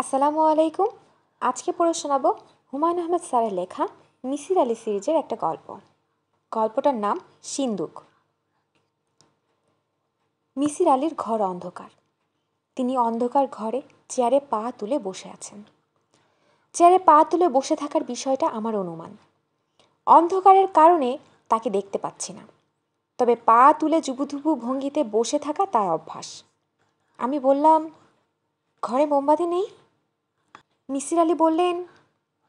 আসসালামু আলাইকুম। আজকে পড়ে শোনাব হুমায়ুন আহমেদ স্যারের লেখা মিসির আলি সিরিজের একটা গল্প। গল্পটার নাম সিন্দুক। মিসির আলির ঘর অন্ধকার। তিনি অন্ধকার ঘরে চেয়ারে পা তুলে বসে আছেন। চেয়ারে পা তুলে বসে থাকার বিষয়টা আমার অনুমান। অন্ধকারের কারণে তাকে দেখতে পাচ্ছি না, তবে পা তুলে জুবুধুবু ভঙ্গিতে বসে থাকা তার অভ্যাস। আমি বললাম, ঘরে মোমবাতি নেই? মিসির আলি বললেন,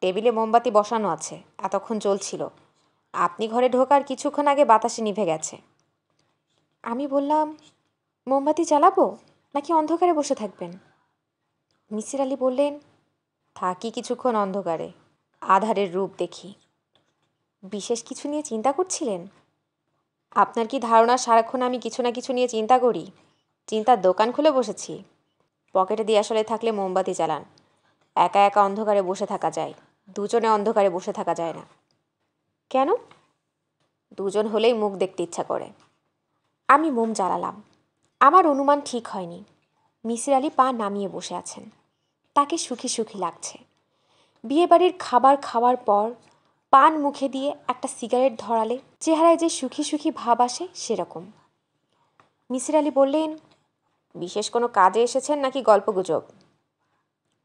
টেবিলে মোমবাতি বসানো আছে, এতক্ষণ চলছিল। আপনি ঘরে ঢোকার কিছুক্ষণ আগে বাতাসে নিভে গেছে। আমি বললাম, মোমবাতি জ্বালাবো নাকি অন্ধকারে বসে থাকবেন? মিসির আলি বললেন, থাকি কিছুক্ষণ অন্ধকারে, আধারের রূপ দেখি। বিশেষ কিছু নিয়ে চিন্তা করছিলেন? আপনার কি ধারণা সারাক্ষণ আমি কিছু না কিছু নিয়ে চিন্তা করি? চিন্তার দোকান খুলে বসেছি। পকেটে দিয়ে আসলে থাকলে মোমবাতি জ্বালান। একা একা অন্ধকারে বসে থাকা যায়, দুজনে অন্ধকারে বসে থাকা যায় না। কেন? দুজন হলেই মুখ দেখতে ইচ্ছা করে। আমি মোম জ্বালালাম। আমার অনুমান ঠিক হয়নি। মিসির আলি পা নামিয়ে বসে আছেন। তাকে সুখী সুখী লাগছে। বিয়েবাড়ির খাবার খাওয়ার পর পান মুখে দিয়ে একটা সিগারেট ধরালে চেহারায় যে সুখী সুখী ভাব আসে সেরকম। মিসির আলি বললেন, বিশেষ কোনো কাজে এসেছেন নাকি গল্পগুজব?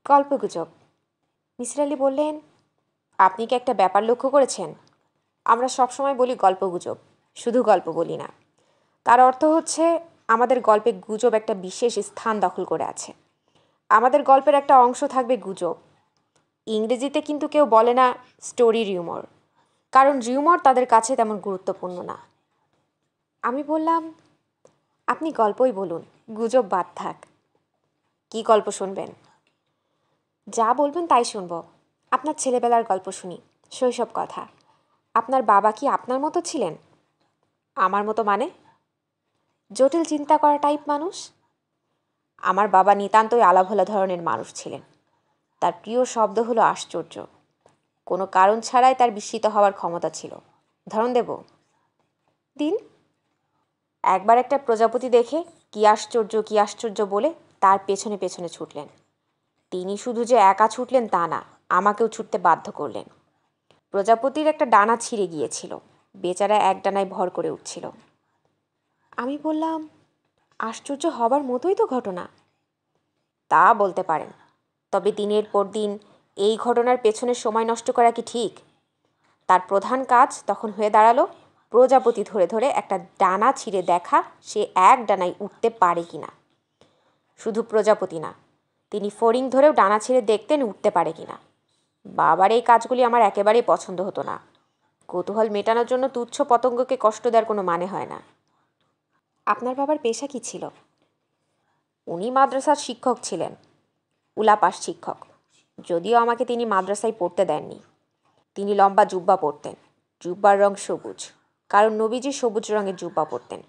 গল্পগুজব। মিসির আলি বললেন, আপনি কি একটা ব্যাপার লক্ষ্য করেছেন? আমরা সবসময় বলি গল্পগুজব, শুধু গল্প বলি না। তার অর্থ হচ্ছে আমাদের গল্পে গুজব একটা বিশেষ স্থান দখল করে আছে। আমাদের গল্পের একটা অংশ থাকবে গুজব। ইংরেজিতে কিন্তু কেউ বলে না স্টোরি রিউমর, কারণ রিউমর তাদের কাছে তেমন গুরুত্বপূর্ণ না। আমি বললাম, আপনি গল্পই বলুন, গুজব বাদ থাক। কী গল্প শুনবেন? যা বলবেন তাই শুনব। আপনার ছেলেবেলার গল্প শুনি, শৈশব কথা। আপনার বাবা কি আপনার মতো ছিলেন? আমার মতো মানে? জটিল চিন্তা করা টাইপ মানুষ? আমার বাবা নিতান্তই আলাভোলা ধরনের মানুষ ছিলেন। তার প্রিয় শব্দ হলো আশ্চর্য। কোনো কারণ ছাড়াই তার বিস্মিত হওয়ার ক্ষমতা ছিল। ধরন দেব? দিন। একবার একটা প্রজাপতি দেখে কি আশ্চর্য কি আশ্চর্য বলে তার পেছনে পেছনে ছুটলেন। তিনি শুধু যে একা ছুটলেন তা না, আমাকেও ছুটতে বাধ্য করলেন। প্রজাপতির একটা ডানা ছিঁড়ে গিয়েছিল, বেচারা এক ডানায় ভর করে উঠছিল। আমি বললাম, আশ্চর্য হবার মতোই তো ঘটনা। তা বলতে পারেন, তবে দিনের পর দিন এই ঘটনার পেছনে সময় নষ্ট করা কি ঠিক? তার প্রধান কাজ তখন হয়ে দাঁড়ালো প্রজাপতি ধরে ধরে একটা ডানা ছিঁড়ে দেখা সে এক ডানায় উঠতে পারে কিনা। শুধু প্রজাপতি না, তিনি ফড়িং ধরেও ডানা ছিঁড়ে দেখতেন উঠতে পারে কিনা। বাবার এই কাজগুলি আমার একেবারেই পছন্দ হতো না। কৌতূহল মেটানোর জন্য তুচ্ছ পতঙ্গকে কষ্ট দেওয়ার কোনো মানে হয় না। আপনার বাবার পেশা কী ছিল? উনি মাদ্রাসার শিক্ষক ছিলেন, উলাপাস শিক্ষক। যদিও আমাকে তিনি মাদ্রাসায় পড়তে দেননি। তিনি লম্বা জুব্বা পরতেন, জুব্বার রং সবুজ, কারণ নবীজি সবুজ রঙের জুব্বা পরতেন।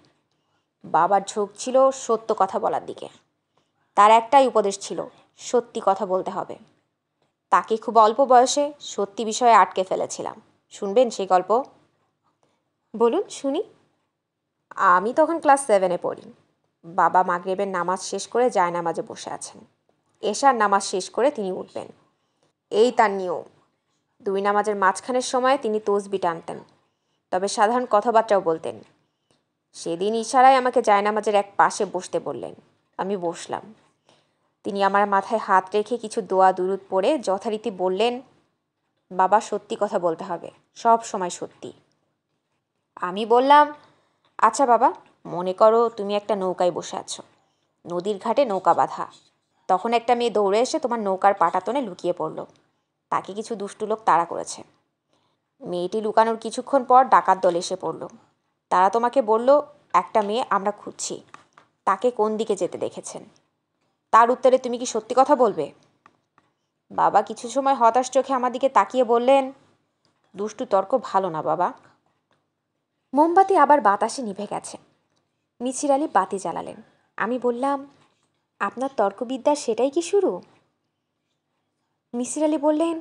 বাবার ঝোঁক ছিল সত্য কথা বলার দিকে। তার একটাই উপদেশ ছিল, সত্যি কথা বলতে হবে। তাকে খুব অল্প বয়সে সত্যি বিষয়ে আটকে ফেলেছিলাম। শুনবেন সেই গল্প? বলুন শুনি। আমি তখন ক্লাস 7-এ পড়ি। বাবা মাগরিবের নামাজ শেষ করে জায়নামাজে বসে আছেন। এশার নামাজ শেষ করে তিনি উঠবেন, এই তার নিয়ম। 2 নামাজের মাঝখানের সময় তিনি তসবি টানতেন, তবে সাধারণ কথাবার্তাও বলতেন। সেদিন ইশারায় আমাকে জায়নামাজের এক পাশে বসতে বললেন। আমি বসলাম। তিনি আমার মাথায় হাত রেখে কিছু দোয়া দুরুদ পড়ে যথারীতি বললেন, বাবা সত্যি কথা বলতে হবে, সব সময় সত্যি। আমি বললাম, আচ্ছা বাবা, মনে করো তুমি একটা নৌকায় বসে আছো, নদীর ঘাটে নৌকা বাঁধা। তখন একটা মেয়ে দৌড়ে এসে তোমার নৌকার পাটাতনে লুকিয়ে পড়ল। তাকে কিছু দুষ্টু লোক তাড়া করেছে। মেয়েটি লুকানোর কিছুক্ষণ পর ডাকাত দল এসে পড়ল। তারা তোমাকে বলল, একটা মেয়ে আমরা খুঁজছি, তাকে কোন দিকে যেতে দেখেছেন। তার উত্তরে তুমি কি সত্যি কথা বলবে? বাবা কিছু সময় হতাশ চোখে আমার দিকে তাকিয়ে বললেন, দুষ্টু তর্ক ভালো না বাবা। মোমবাতি আবার বাতাসে নিভে গেছে। মিছির আলি বাতি জ্বালালেন। আমি বললাম, আপনার তর্কবিদ্যার সেটাই কি শুরু? মিছির আলি বললেন,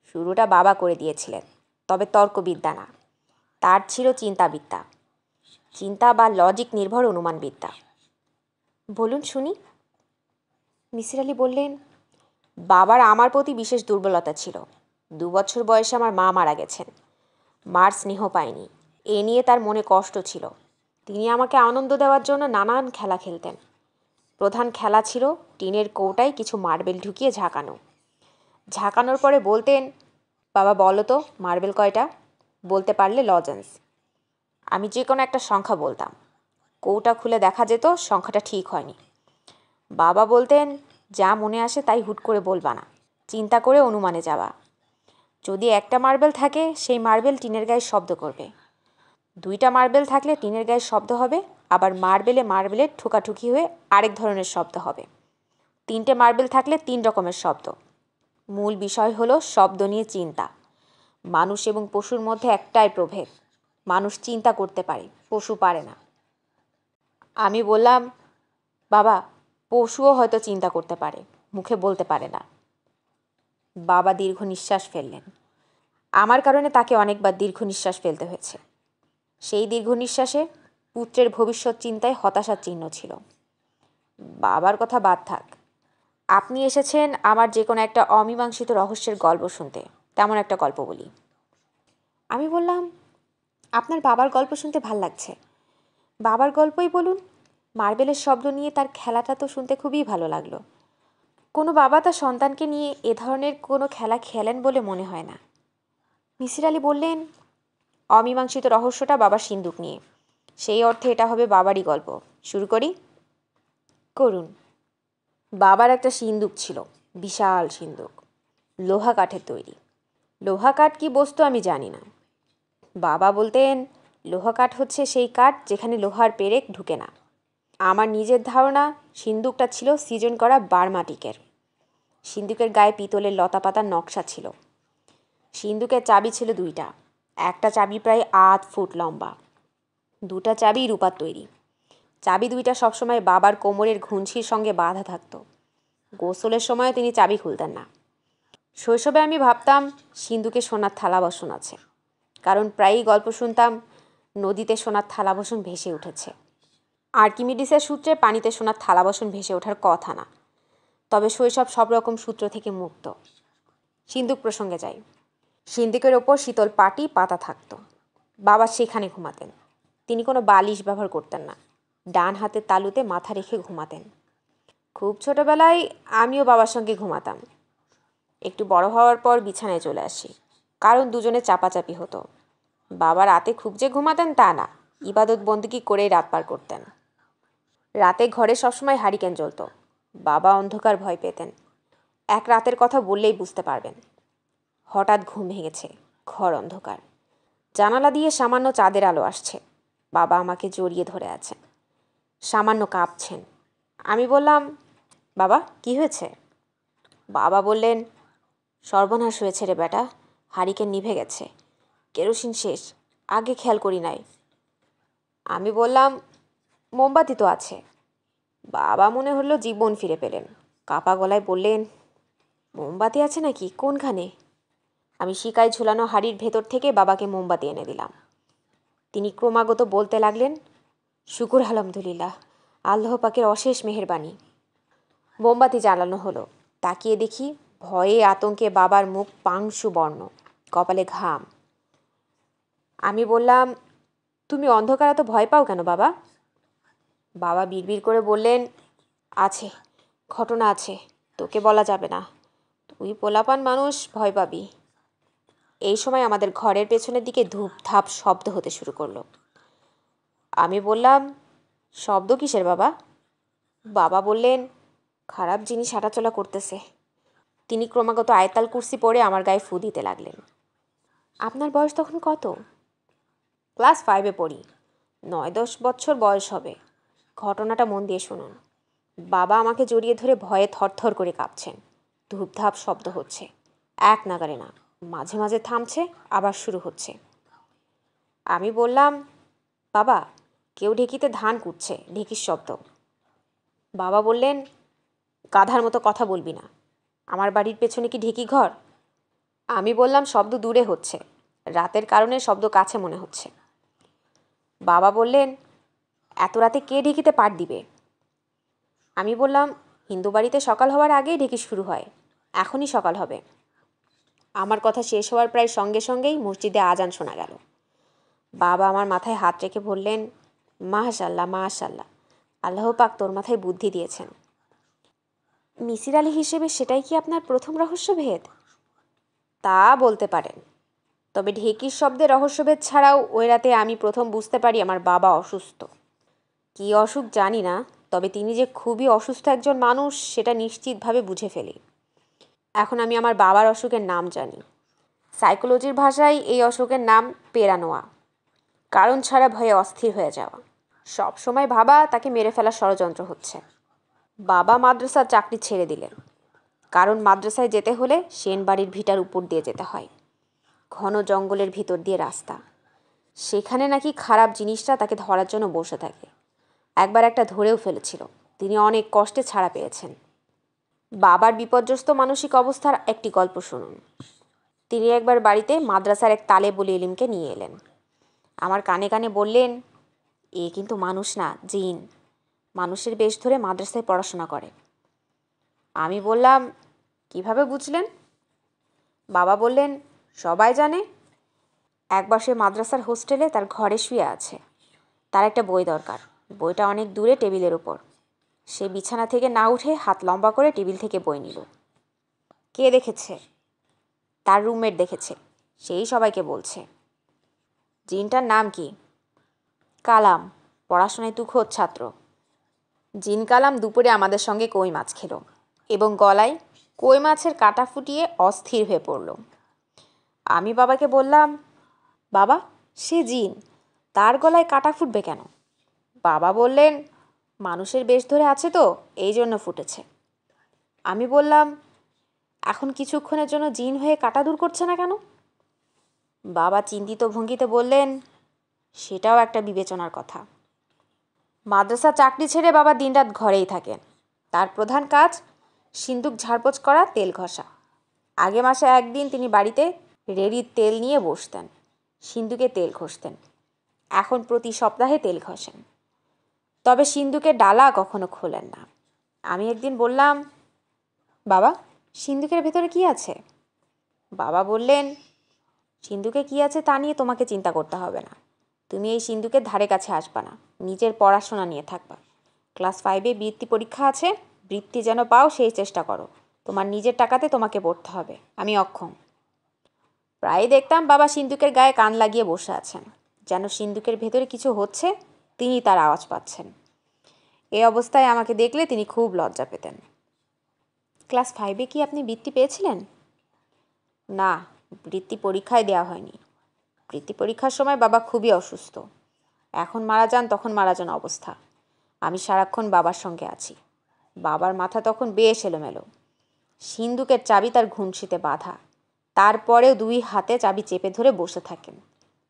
শুরুটা বাবা করে দিয়েছিলেন, তবে তর্কবিদ্যা না, তার ছিল চিন্তাবিদ্যা। চিন্তা বা লজিক নির্ভর অনুমানবিদ্যা। বলুন শুনি। মিছির আলি বললেন, বাবার আমার প্রতি বিশেষ দুর্বলতা ছিল। 2 বছর বয়সে আমার মা মারা গেছেন। মার স্নেহ পায়নি, এ নিয়ে তার মনে কষ্ট ছিল। তিনি আমাকে আনন্দ দেওয়ার জন্য নানান খেলা খেলতেন। প্রধান খেলা ছিল টিনের কৌটায় কিছু মার্বেল ঢুকিয়ে ঝাঁকানো। ঝাঁকানোর পরে বলতেন, বাবা বলো তো মার্বেল কয়টা? বলতে পারলে লজেন্স। আমি যে কোনো একটা সংখ্যা বলতাম। কৌটা খুলে দেখা যেত সংখ্যাটা ঠিক হয়নি। বাবা বলতেন, যা মনে আসে তাই হুট করে বলবা না, চিন্তা করে অনুমানে যাবা। যদি একটা মার্বেল থাকে সেই মার্বেল টিনের গায়ে শব্দ করবে। 2টা মার্বেল থাকলে টিনের গায়ে শব্দ হবে, আবার মার্বেলে মার্বেলে ঠুকাঠুকি হয়ে আরেক ধরনের শব্দ হবে। 3টে মার্বেল থাকলে 3 রকমের শব্দ। মূল বিষয় হলো শব্দ নিয়ে চিন্তা। মানুষ এবং পশুর মধ্যে একটাই প্রভেদ, মানুষ চিন্তা করতে পারে, পশু পারে না। আমি বললাম, বাবা পশুও হয়তো চিন্তা করতে পারে, মুখে বলতে পারে না। বাবা দীর্ঘ নিঃশ্বাস ফেললেন। আমার কারণে তাকে অনেকবার দীর্ঘ নিঃশ্বাস ফেলতে হয়েছে। সেই দীর্ঘ নিঃশ্বাসে পুত্রের ভবিষ্যৎ চিন্তায় হতাশার চিহ্ন ছিল। বাবার কথা বাদ থাক, আপনি এসেছেন আমার যে কোনো একটা অমীমাংসিত রহস্যের গল্প শুনতে, তেমন একটা গল্প বলি। আমি বললাম, আপনার বাবার গল্প শুনতে ভাল লাগছে, বাবার গল্পই বলুন। মার্বেলের শব্দ নিয়ে তার খেলাটা তো শুনতে খুবই ভালো লাগলো। কোনো বাবা তার সন্তানকে নিয়ে এ ধরনের কোনো খেলা খেলেন বলে মনে হয় না। মিসির আলি বললেন, অমীমাংসিত রহস্যটা বাবার সিন্দুক নিয়ে, সেই অর্থে এটা হবে বাবারই গল্প। শুরু করি? করুন। বাবার একটা সিন্দুক ছিল, বিশাল সিন্দুক, লোহা কাঠের তৈরি। লোহা কাঠ কি বস্তু আমি জানি না। বাবা বলতেন, লোহা কাঠ হচ্ছে সেই কাঠ যেখানে লোহার পেরেক ঢুকে না। আমার নিজের ধারণা সিন্দুকটা ছিল সৃজন করা বার্মাটিকের। সিন্দুকের গায়ে পিতলের লতাপাতার নকশা ছিল। সিন্দুকের চাবি ছিল 2টা। একটা চাবি প্রায় 8 ফুট লম্বা। 2টা চাবি রূপার তৈরি। চাবি 2টা সবসময় বাবার কোমরের ঘুঞ্চির সঙ্গে বাঁধা থাকতো। গোসলের সময় তিনি চাবি খুলতেন না। শৈশবে আমি ভাবতাম সিন্দুকে সোনার থালা বাসন আছে, কারণ প্রায়ই গল্প শুনতাম নদীতে সোনার থালা বাসন ভেসে উঠেছে। আর্কিমিডিসের সূত্রে পানিতে সোনার থালা বাসন ভেসে ওঠার কথা না, তবে শৈশব সব রকম সূত্র থেকে মুক্ত। সিন্দুক প্রসঙ্গে যাই। সিন্দুকের ওপর শীতল পাটি পাতা থাকতো। বাবা সেখানে ঘুমাতেন। তিনি কোনো বালিশ ব্যবহার করতেন না, ডান হাতের তালুতে মাথা রেখে ঘুমাতেন। খুব ছোটবেলায় আমিও বাবার সঙ্গে ঘুমাতাম। একটু বড় হওয়ার পর বিছানায় চলে আসি, কারণ দুজনে চাপাচাপি হতো। বাবা রাতে খুব যে ঘুমাতেন তা না, ইবাদত বন্দেগী করেই রাত পার করতেন। রাতে ঘরে সবসময় হারিকেন জ্বলত। বাবা অন্ধকার ভয় পেতেন। এক রাতের কথা বললেই বুঝতে পারবেন। হঠাৎ ঘুম ভেঙেছে, ঘর অন্ধকার। জানালা দিয়ে সামান্য চাঁদের আলো আসছে। বাবা আমাকে জড়িয়ে ধরে আছেন, সামান্য কাঁপছেন। আমি বললাম, বাবা কি হয়েছে? বাবা বললেন, সর্বনাশ হয়েছে রে বেটা, হারিকেন নিভে গেছে, কেরোসিন শেষ, আগে খেয়াল করি নাই। আমি বললাম, মোমবাতি তো আছে। বাবা মনে হলো জীবন ফিরে পেলেন, কাপা গলায় বললেন, মোমবাতি আছে নাকি, কোনখানে? আমি শিকায় ঝুলানো হাড়ির ভেতর থেকে বাবাকে মোমবাতি এনে দিলাম। তিনি ক্রমাগত বলতে লাগলেন, শুকুর আলহামদুলিল্লাহ, আল্লাহ পাকের অশেষ মেহেরবানি। মোমবাতি জ্বালানো হলো। তাকিয়ে দেখি ভয়ে আতঙ্কে বাবার মুখ পাংশু বর্ণ, কপালে ঘাম। আমি বললাম, তুমি অন্ধকার এত ভয় পাও কেন বাবা? বাবা বিড়বিড় করে বললেন, আছে, ঘটনা আছে, তোকে বলা যাবে না, তুই পোলাপান মানুষ, ভয় পাবি। এই সময় আমাদের ঘরের পেছনের দিকে ধূপ ধাপ শব্দ হতে শুরু করলো। আমি বললাম, শব্দ কিসের বাবা? বাবা বললেন, খারাপ জিনিস হাঁটাচলা করতেছে। তিনি ক্রমাগত আয়তাল কুর্সি পরে আমার গায়ে ফু দিতে লাগলেন। আপনার বয়স তখন কত? ক্লাস 5-এ পড়ি, 9-10 বছর বয়স হবে। ঘটনাটা মন দিয়ে শুনুন। বাবা আমাকে জড়িয়ে ধরে ভয়ে থরথর করে কাঁপছেন। ধূপধাপ শব্দ হচ্ছে, এক নাগারে না, মাঝে মাঝে থামছে, আবার শুরু হচ্ছে। আমি বললাম, বাবা কেউ ঢেঁকিতে ধান কুটছে, ঢেঁকির শব্দ। বাবা বললেন, গাধার মতো কথা বলবি না, আমার বাড়ির পেছনে কি ঢেঁকি ঘর? আমি বললাম, শব্দ দূরে হচ্ছে, রাতের কারণে শব্দ কাছে মনে হচ্ছে। বাবা বললেন, এত রাতে কে ঢেঁকিতে পাট দিবে? আমি বললাম, হিন্দু বাড়িতে সকাল হওয়ার আগেই ঢেঁকি শুরু হয়। এখনই সকাল হবে। আমার কথা শেষ হওয়ার প্রায় সঙ্গে সঙ্গেই মসজিদে আজান শোনা গেল। বাবা আমার মাথায় হাত রেখে বললেন, মাশাআল্লাহ মাশাআল্লাহ, আল্লাহ পাক তোর মাথায় বুদ্ধি দিয়েছেন। মিসির আলি হিসেবে সেটাই কি আপনার প্রথম রহস্যভেদ? তা বলতে পারেন, তবে ঢেকির শব্দে রহস্যভেদ ছাড়াও ওই রাতে আমি প্রথম বুঝতে পারি আমার বাবা অসুস্থ। কী অসুখ জানি না, তবে তিনি যে খুবই অসুস্থ একজন মানুষ সেটা নিশ্চিতভাবে বুঝে ফেলি। এখন আমি আমার বাবার অসুখের নাম জানি। সাইকোলজির ভাষায় এই অসুখের নাম পেরানোয়া, কারণ ছাড়া ভয়ে অস্থির হয়ে যাওয়া, সব সময় ভাবা তাকে মেরে ফেলার ষড়যন্ত্র হচ্ছে। বাবা মাদ্রাসার চাকরি ছেড়ে দিলেন, কারণ মাদ্রাসায় যেতে হলে সেনবাড়ির ভিটার উপর দিয়ে যেতে হয়, ঘন জঙ্গলের ভিতর দিয়ে রাস্তা। সেখানে নাকি খারাপ জিনিসটা তাকে ধরার জন্য বসে থাকে। একবার একটা ধরেও ফেলেছিল। তিনি অনেক কষ্টে ছাড়া পেয়েছেন। বাবার বিপর্যস্ত মানসিক অবস্থার একটি গল্প শুনুন। তিনি একবার বাড়িতে মাদ্রাসার এক তালেবুল ইলমকে নিয়ে এলেন। আমার কানে কানে বললেন, এ কিন্তু মানুষ না, জিন। মানুষের বেশ ধরে মাদ্রাসায় পড়াশোনা করে। আমি বললাম, কিভাবে বুঝলেন? বাবা বললেন, সবাই জানে। একবার সে মাদ্রাসার হোস্টেলে তার ঘরে শুয়ে আছে। তার একটা বই দরকার। বইটা অনেক দূরে টেবিলের ওপর। সে বিছানা থেকে না উঠে হাত লম্বা করে টেবিল থেকে বই নিল। কে দেখেছে? তার রুমমেট দেখেছে। সেই সবাইকে বলছে। জিনটার নাম কি? কালাম, পড়াশোনায় তুখোড় ছাত্র। জিন কালাম দুপুরে আমাদের সঙ্গে কই মাছ খেল এবং গলায় কই মাছের কাঁটা ফুটিয়ে অস্থির হয়ে পড়ল। আমি বাবাকে বললাম, বাবা, সে জিন, তার গলায় কাঁটা ফুটবে কেন? বাবা বললেন, মানুষের বেশ ধরে আছে তো, এই জন্য ফুটেছে। আমি বললাম, এখন কিছুক্ষণের জন্য জিন হয়ে কাঁটা দূর করছে না কেন? বাবা চিন্তিত ভঙ্গিতে বললেন, সেটাও একটা বিবেচনার কথা। মাদ্রাসা চাকরি ছেড়ে বাবা দিনরাত ঘরেই থাকেন। তার প্রধান কাজ সিন্দুক ঝাড়পোছ করা, তেল ঘষা। আগে মাসে একদিন তিনি বাড়িতে রেড়ির তেল নিয়ে বসতেন, সিন্দুকে তেল ঘষতেন। এখন প্রতি সপ্তাহে তেল ঘষেন, তবে সিন্দুকের ডালা কখনো খোলেন না। আমি একদিন বললাম, বাবা, সিন্দুকের ভেতরে কি আছে? বাবা বললেন, সিন্দুকে কি আছে তা নিয়ে তোমাকে চিন্তা করতে হবে না। তুমি এই সিন্দুকের ধারে কাছে আসবা না, নিজের পড়াশোনা নিয়ে থাকবা। ক্লাস 5-এ বৃত্তি পরীক্ষা আছে, বৃত্তি যেন পাও সেই চেষ্টা করো। তোমার নিজের টাকাতে তোমাকে পড়তে হবে, আমি অক্ষম। প্রায় দেখতাম বাবা সিন্দুকের গায়ে কান লাগিয়ে বসে আছেন, যেন সিন্দুকের ভেতরে কিছু হচ্ছে, তিনি তার আওয়াজ পাচ্ছেন। এই অবস্থায় আমাকে দেখলে তিনি খুব লজ্জা পেতেন। ক্লাস 5-এ কি আপনি বৃত্তি পেয়েছিলেন? না, বৃত্তি পরীক্ষায় দেওয়া হয়নি। বৃত্তি পরীক্ষার সময় বাবা খুবই অসুস্থ। এখন মারা যান, তখন মারা যান অবস্থা। আমি সারাক্ষণ বাবার সঙ্গে আছি। বাবার মাথা তখন বেশ এলোমেলো। সিন্দুকের চাবি তার ঘুনশিতে বাঁধা। তারপরেও 2 হাতে চাবি চেপে ধরে বসে থাকেন।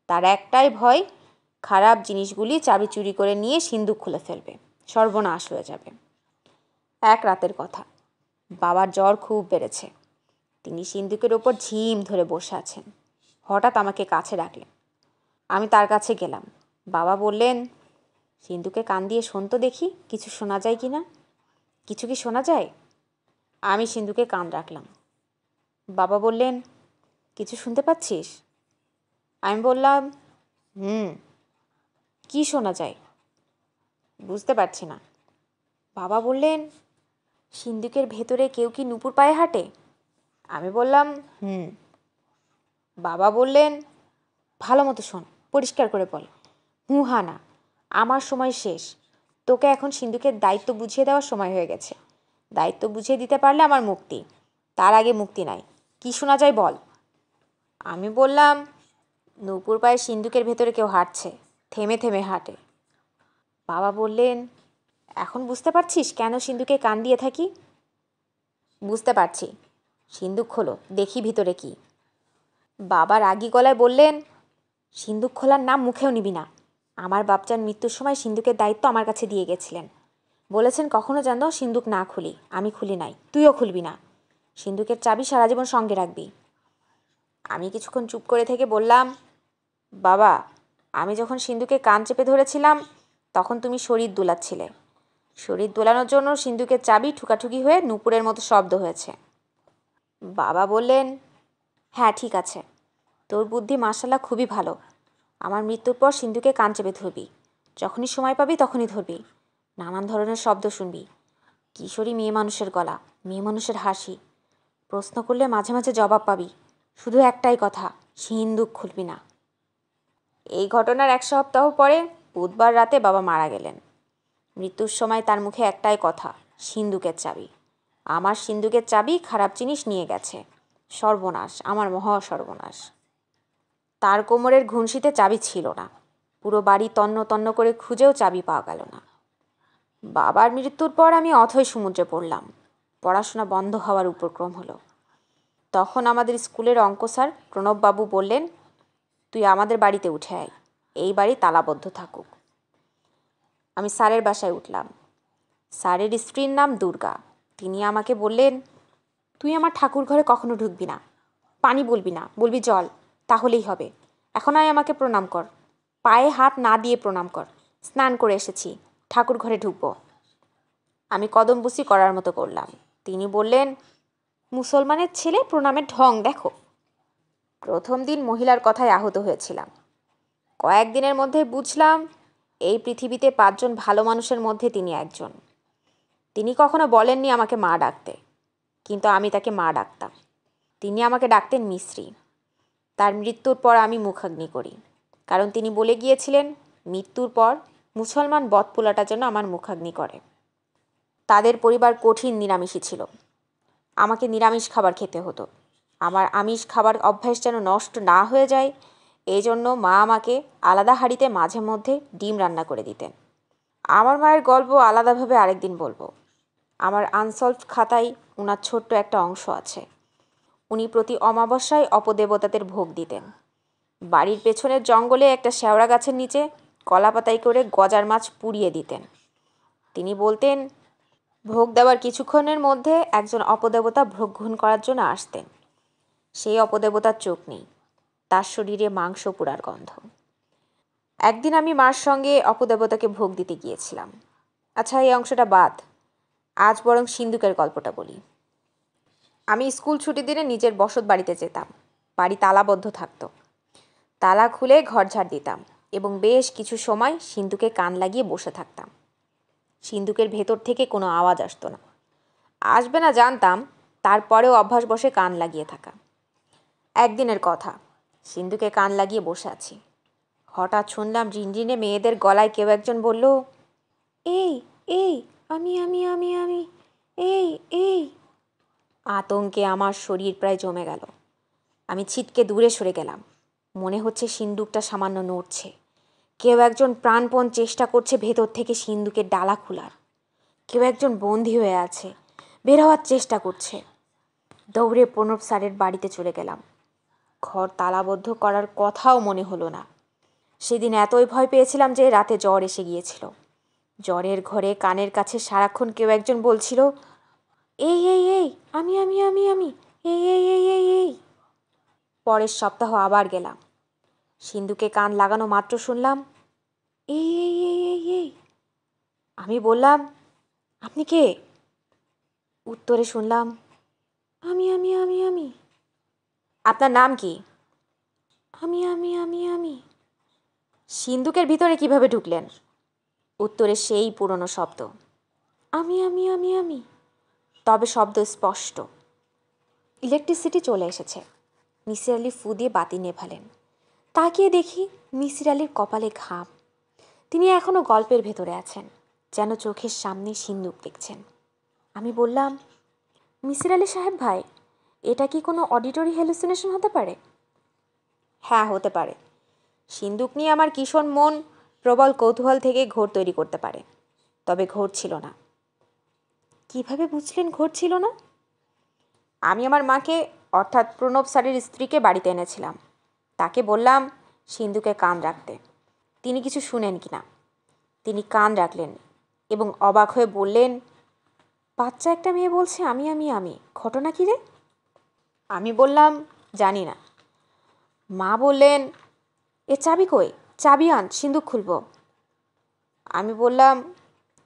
তার একটাই ভয়, খারাপ জিনিসগুলি চাবি চুরি করে নিয়ে সিন্দুক খুলে ফেলবে, সর্বনাশ হয়ে যাবে। এক রাতের কথা, বাবার জ্বর খুব বেড়েছে। তিনি সিন্দুকের ওপর ঝিম ধরে বসে আছেন। হঠাৎ আমাকে কাছে ডাকলেন। আমি তার কাছে গেলাম। বাবা বললেন, সিন্দুকে কান দিয়ে শোন তো দেখি, কিছু শোনা যায় কি না। কিছু কি শোনা যায়? আমি সিন্দুকে কান রাখলাম। বাবা বললেন, কিছু শুনতে পাচ্ছিস? আমি বললাম, কি শোনা যায়? বুঝতে পারছি না। বাবা বললেন, সিন্দুকের ভেতরে কেউ কি নুপুর পায়ে হাঁটে? আমি বললাম, বাবা বললেন, ভালো মতো শোন, পরিষ্কার করে বল। হা না, আমার সময় শেষ। তোকে এখন সিন্দুকের দায়িত্ব বুঝিয়ে দেওয়ার সময় হয়ে গেছে। দায়িত্ব বুঝিয়ে দিতে পারলে আমার মুক্তি, তার আগে মুক্তি নাই। কি শোনা যায় বল। আমি বললাম, নূপুর পায়ে সিন্দুকের ভেতরে কেউ হাঁটছে, থেমে থেমে হাঁটে। বাবা বললেন, এখন বুঝতে পারছিস কেন সিন্দুকে কান দিয়ে থাকি? বুঝতে পারছি। সিন্দুক খোলো, দেখি ভিতরে কি। বাবা রাগী গলায় বললেন, সিন্দুক খোলার নাম মুখেও নিবি না। আমার বাপচার মৃত্যুর সময় সিন্দুকের দায়িত্ব আমার কাছে দিয়ে গেছিলেন। বলেছেন কখনো যেন সিন্দুক না খুলি। আমি খুলি নাই, তুইও খুলবি না। সিন্দুকের চাবি সারা জীবন সঙ্গে রাখবি। আমি কিছুক্ষণ চুপ করে থেকে বললাম, বাবা, আমি যখন সিন্দুকে কান চেপে ধরেছিলাম তখন তুমি শরীর দোলাচ্ছিলে। শরীর দোলানোর জন্য সিন্দুকের চাবি ঠুকাঠুকি হয়ে নূপুরের মতো শব্দ হয়েছে। বাবা বললেন, হ্যাঁ ঠিক আছে, তোর বুদ্ধি মাশাআল্লাহ খুবই ভালো। আমার মৃত্যুর পর সিন্ধুকে কান চেপে ধরবি, যখনই সময় পাবি তখনই ধরবি, নানান ধরনের শব্দ শুনবি, কিশোরী মেয়ে মানুষের গলা, মেয়ে মানুষের হাসি, প্রশ্ন করলে মাঝে মাঝে জবাব পাবি, শুধু একটাই কথা, সিন্দুক খুলবি না। এই ঘটনার 1 সপ্তাহ পরে বুধবার রাতে বাবা মারা গেলেন। মৃত্যুর সময় তার মুখে একটাই কথা, সিন্দুকের চাবি। আমার সিন্দুকের চাবি খারাপ জিনিস নিয়ে গেছে, সর্বনাশ, আমার মহা সর্বনাশ। তার কোমরের ঘুনসিতে চাবি ছিল না, পুরো বাড়ি তন্ন তন্ন করে খুঁজেও চাবি পাওয়া গেল না। বাবার মৃত্যুর পর আমি অথৈ সমুদ্রে পড়লাম, পড়াশোনা বন্ধ হওয়ার উপক্রম হলো। তখন আমাদের স্কুলের অঙ্ক স্যার প্রণববাবু বললেন, তুই আমাদের বাড়িতে উঠে আয়, এই বাড়ি তালাবদ্ধ থাকুক। আমি স্যারের বাসায় উঠলাম। স্যারের স্ত্রীর নাম দুর্গা। তিনি আমাকে বললেন, তুই আমার ঠাকুর ঘরে কখনো ঢুকবি না, পানি বলবি না, বলবি জল, তাহলেই হবে। এখন আয় আমাকে প্রণাম কর, পায়ে হাত না দিয়ে প্রণাম কর, স্নান করে এসেছি, ঠাকুর ঘরে ঢুকবো। আমি কদমবুসি করার মতো করলাম। তিনি বললেন, মুসলমানের ছেলে, প্রণামের ঢং দেখো। প্রথম দিন মহিলার কথায় আহত হয়েছিলাম, কয়েকদিনের মধ্যে বুঝলাম এই পৃথিবীতে 5 জন ভালো মানুষের মধ্যে তিনি একজন। তিনি কখনো বলেননি আমাকে মা ডাকতে, কিন্তু আমি তাকে মা ডাকতাম। তিনি আমাকে ডাকতেন মিশ্রি। তার মৃত্যুর পর আমি মুখাগ্নি করি, কারণ তিনি বলে গিয়েছিলেন মৃত্যুর পর মুসলমান বদপোলাটা যেন আমার মুখাগ্নি করে। তাদের পরিবার কঠিন নিরামিষী ছিল, আমাকে নিরামিষ খাবার খেতে হতো। আমার আমিষ খাবার অভ্যাস যেন নষ্ট না হয়ে যায়, এই জন্য মা আমাকে আলাদা হাঁড়িতে মাঝে মধ্যে ডিম রান্না করে দিতেন। আমার মায়ের গল্প আলাদাভাবে আরেকদিন বলবো। আমার আনসলভড খাতায় ওনার ছোট্ট একটা অংশ আছে। উনি প্রতি অমাবস্যায় অপদেবতাদের ভোগ দিতেন। বাড়ির পেছনের জঙ্গলে একটা শেওড়া গাছের নিচে কলাপাতায় করে গজার মাছ পুড়িয়ে দিতেন। তিনি বলতেন, ভোগ দেওয়ার কিছুক্ষণের মধ্যে একজন অপদেবতা ভোগ গ্রহণ করার জন্য আসতেন। সেই অপদেবতার চোখ নেই, তার শরীরে মাংস পোড়ার গন্ধ। একদিন আমি মার সঙ্গে অপদেবতাকে ভোগ দিতে গিয়েছিলাম। আচ্ছা, এই অংশটা বাদ, আজ বরং সিন্দুকের গল্পটা বলি। আমি স্কুল ছুটির দিনে নিজের বসত বাড়িতে যেতাম। বাড়ি তালাবদ্ধ থাকতো। তালা খুলে ঘর ঝাড় দিতাম এবং বেশ কিছু সময় সিন্দুকে কান লাগিয়ে বসে থাকতাম। সিন্দুকের ভেতর থেকে কোনো আওয়াজ আসতো না, আসবে না জানতাম, তারপরেও অভ্যাস বসে কান লাগিয়ে থাকা। একদিনের কথা, সিন্দুকে কান লাগিয়ে বসে আছি, হঠাৎ শুনলাম ঝিনঝিনে মেয়েদের গলায় কেউ একজন বলল, এই এই, আমি আমি আমি আমি, এই এই। আতঙ্কে আমার শরীর প্রায় জমে গেল। আমি ছিটকে দূরে সরে গেলাম। মনে হচ্ছে সিন্দুকটা সামান্য নড়ছে, কেউ একজন প্রাণপণ চেষ্টা করছে ভেতর থেকে সিন্দুকের ডালা খোলার। কেউ একজন বন্দী হয়ে আছে, বের হওয়ার চেষ্টা করছে। দৌড়ে প্রণব স্যারের বাড়িতে চলে গেলাম। ঘর তালাবদ্ধ করার কথাও মনে হলো না। সেদিন এতই ভয় পেয়েছিলাম যে রাতে জ্বর এসে গিয়েছিল। জ্বরের ঘরে কানের কাছে সারাক্ষণ কেউ একজন বলছিল, এই এই এই, আমি আমি আমি আমি, এই এই এই এই এই। পরের সপ্তাহ আবার গেলাম। সিন্দুকে কান লাগানো মাত্র শুনলাম, এই এই এই এই এই। আমি বললাম, আপনি কে? উত্তরে শুনলাম, আমি আমি আমি আমি। আপনার নাম কি? আমি আমি আমি আমি। সিন্দুকের ভিতরে কিভাবে ঢুকলেন? উত্তরে সেই পুরনো শব্দ, আমি আমি আমি আমি। তবে শব্দ স্পষ্ট। ইলেকট্রিসিটি চলে এসেছে। মিসির আলি ফু দিয়ে বাতি নেভালেন। তাকিয়ে দেখি মিসির আলির কপালে ঘাম। তিনি এখনো গল্পের ভেতরে আছেন, যেন চোখের সামনে সিন্দুক দেখছেন। আমি বললাম, মিসির আলি সাহেব ভাই, এটা কি কোনো অডিটরি হ্যালুসিনেশন হতে পারে? হ্যাঁ, হতে পারে। সিন্দুক নিয়ে আমার কিশোর মন প্রবল কৌতূহল থেকে ঘোর তৈরি করতে পারে, তবে ঘোর ছিল না। কিভাবে বুঝলেন ঘোর ছিল না? আমি আমার মাকে, অর্থাৎ প্রণব স্যারের স্ত্রীকে বাড়িতে এনেছিলাম। তাকে বললাম সিন্দুকে কান রাখতে, তিনি কিছু শুনেন কিনা। তিনি কান রাখলেন এবং অবাক হয়ে বললেন, বাচ্চা একটা মেয়ে বলছে আমি আমি আমি, ঘটনা কী রে? আমি বললাম, জানি না। মা বললেন, এ চাবি কই? চাবি আন, সিন্দুক খুলব। আমি বললাম,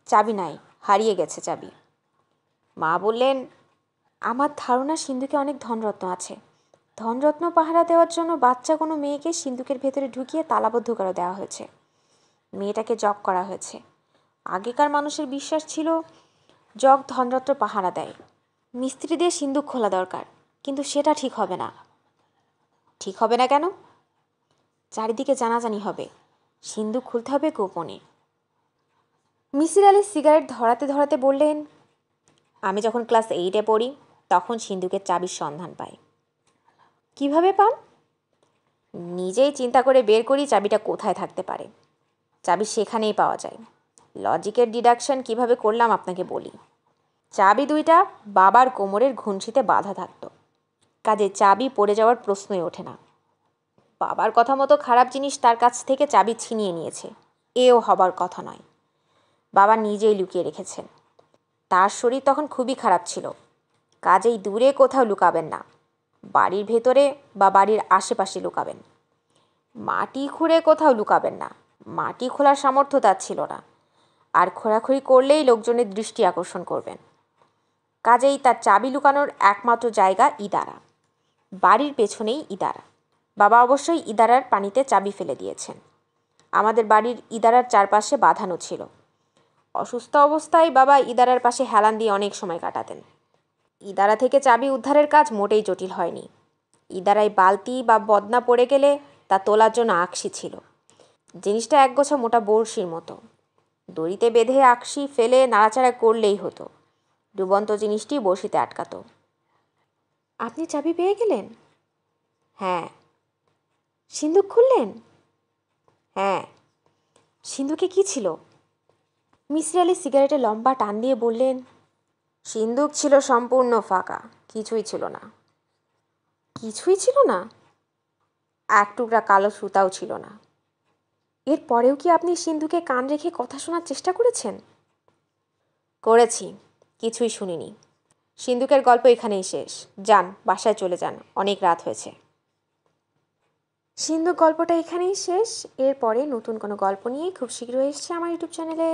চাবি নাই, হারিয়ে গেছে চাবি। মা বললেন, আমার ধারণা সিন্ধুকে অনেক ধনরত্ন আছে। ধনরত্ন পাহারা দেওয়ার জন্য বাচ্চা কোনো মেয়েকে সিন্ধুকের ভেতরে ঢুকিয়ে তালাবদ্ধ করে দেওয়া হয়েছে। মেয়েটাকে জগ করা হয়েছে। আগেকার মানুষের বিশ্বাস ছিল জগ ধনরত্ন পাহারা দেয়। মিস্ত্রি দিয়ে সিন্ধুক খোলা দরকার, কিন্তু সেটা ঠিক হবে না। ঠিক হবে না কেন? চারিদিকে জানাজানি হবে। সিন্ধুক খুলতে হবে গোপনে। মিসির আলি সিগারেট ধরাতে ধরাতে বললেন, আমি যখন ক্লাস 8-এ পড়ি তখন সিন্ধুকের চাবির সন্ধান পাই। কিভাবে পান? নিজেই চিন্তা করে বের করি চাবিটা কোথায় থাকতে পারে। চাবি সেখানেই পাওয়া যায়। লজিকের ডিডাকশন কিভাবে করলাম আপনাকে বলি। চাবি দুইটা বাবার কোমরের ঘুঞ্চিতে বাঁধা থাকত, কাজে চাবি পড়ে যাওয়ার প্রশ্নই ওঠে না। বাবার কথা মতো খারাপ জিনিস তার কাছ থেকে চাবি ছিনিয়ে নিয়েছে, এও হবার কথা নয়। বাবা নিজেই লুকিয়ে রেখেছেন। তার শরীর তখন খুবই খারাপ ছিল, কাজেই দূরে কোথাও লুকাবেন না, বাড়ির ভেতরে বা বাড়ির আশেপাশে লুকাবেন। মাটি খুঁড়ে কোথাও লুকাবেন না, মাটি খোলার সামর্থ্য তার ছিল না, আর খোঁড়াখুড়ি করলেই লোকজনের দৃষ্টি আকর্ষণ করবেন। কাজেই তার চাবি লুকানোর একমাত্র জায়গা ইদারা। বাড়ির পেছনেই ইদারা। বাবা অবশ্যই ইদারার পানিতে চাবি ফেলে দিয়েছেন। আমাদের বাড়ির ইদারার চারপাশে বাঁধানো ছিল। অসুস্থ অবস্থায় বাবা ইদারার পাশে হেলান দিয়ে অনেক সময় কাটাতেন। ইদারা থেকে চাবি উদ্ধারের কাজ মোটেই জটিল হয়নি। ইদারায় বালতি বা বদনা পড়ে গেলে তা তোলার জন্য আকশি ছিল। জিনিসটা একগোছা মোটা বড়শির মতো। দড়িতে বেঁধে আকশি ফেলে নাড়াচাড়া করলেই হতো। ডুবন্ত জিনিসটি বড়শিতে আটকাতো। আপনি চাবি পেয়ে গেলেন? হ্যাঁ। সিন্ধুক খুললেন? হ্যাঁ। সিন্ধুকে কি ছিল? মিসির আলি সিগারেটে লম্বা টান দিয়ে বললেন, সিন্ধুক ছিল সম্পূর্ণ ফাঁকা, কিছুই ছিল না। কিছুই ছিল না? এক টুকরা কালো সুতাও ছিল না। এর পরেও কি আপনি সিন্ধুকে কান রেখে কথা শোনার চেষ্টা করেছেন? করেছি, কিছুই শুনিনি। সিন্ধুকের গল্প এখানেই শেষ। যান, বাসায় চলে যান, অনেক রাত হয়েছে। সিন্ধুক গল্পটা এখানেই শেষ। এরপরে নতুন কোনো গল্প নিয়ে খুব শীঘ্রই এসছে আমার ইউটিউব চ্যানেলে।